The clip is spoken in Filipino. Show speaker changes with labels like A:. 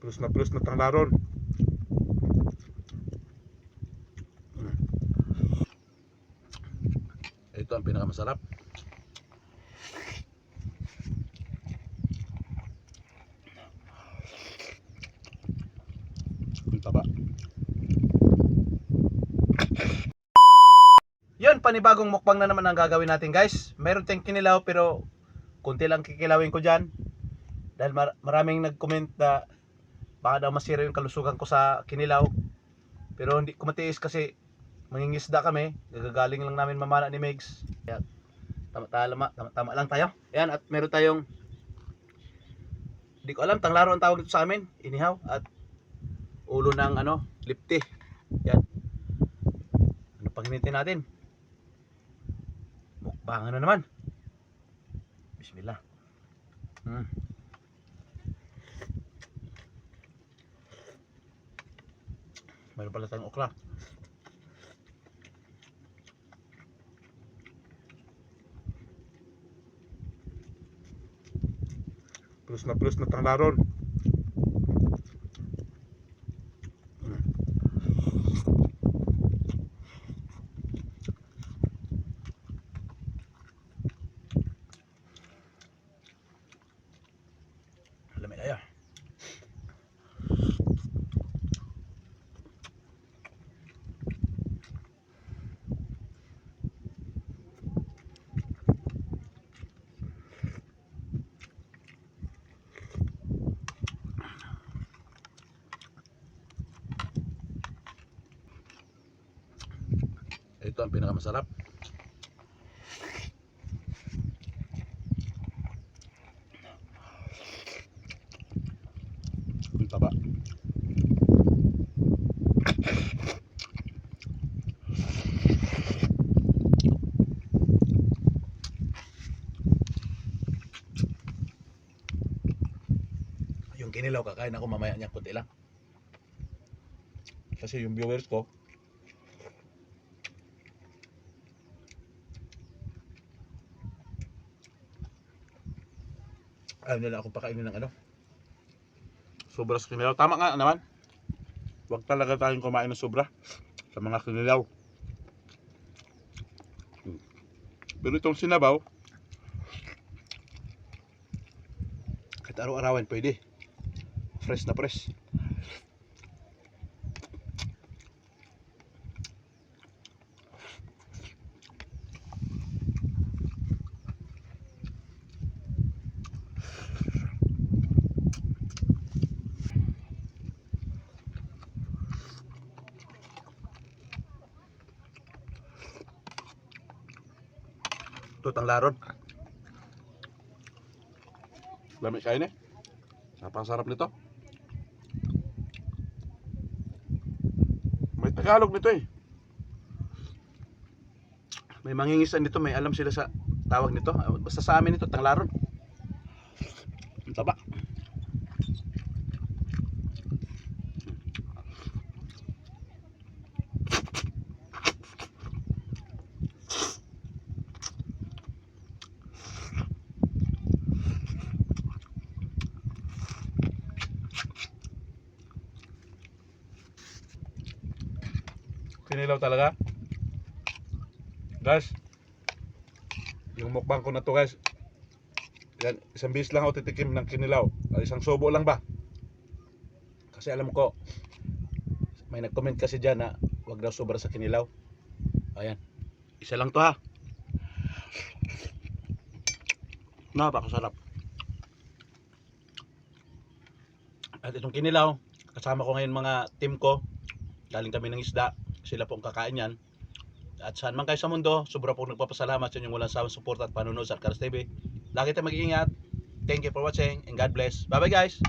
A: Plus na tanglaron. Ito ang pinakamasarap. Ang taba. Yun, panibagong mukbang na naman ang gagawin natin, guys. Meron tayong kinilaw pero kunti lang kikilawin ko dyan. Dahil maraming nag-comment na baka daw masira yung kalusugan ko sa kinilaw. Pero hindi ko matiis kasi mangingisda kami. Gagagaling lang namin mamana ni Megs. Kaya tama lang tayo. Ayan, at meron tayong, hindi ko alam, tanglaro ang tawag dito sa amin. Inihaw at ulo ng lipti. Yan. Ano pang hinitin natin? Mukbangan na naman. Bismillah. Mayroon pala tayong okra. Plus na tanglaron. Lamig ayo. Ito ang pinakamasarap. Ang taba. Yung kinilaw kakain ako mamaya niya kunti lang. Kasi yung viewers ko ayaw nila akong pakainin ng sobra sa kinilaw. Tama nga naman, huwag talaga tayong kumain ng sobra sa mga kinilaw. Pero itong sinabaw kahit araw-arawan pwede. Fresh na fresh. Ito tanglaron. Lamig kain eh. Napakasarap nito. May Tagalog nito eh. May mangingisan nito, may alam sila sa tawag nito. Basta sa amin ito tanglaron. Ang taba. Kinilaw talaga. Guys, yung mukbang ko na to guys, yan, isang bis lang ako titikim ng kinilaw. Isang subo lang ba? Kasi alam ko may nag-comment kasi dyan na wag daw sobra sa kinilaw. Ayan, isa lang to ha. Napakasarap. At itong kinilaw, kasama ko ngayon mga team ko. Galing kami ng isda. Sila pong kakain yan. At saan man kayo sa mundo, sobra pong nagpapasalamat sa inyong walang sawang support at panunood sa Arcaraz TV. Lagi tayong mag-iingat. Thank you for watching and God bless. Bye bye guys.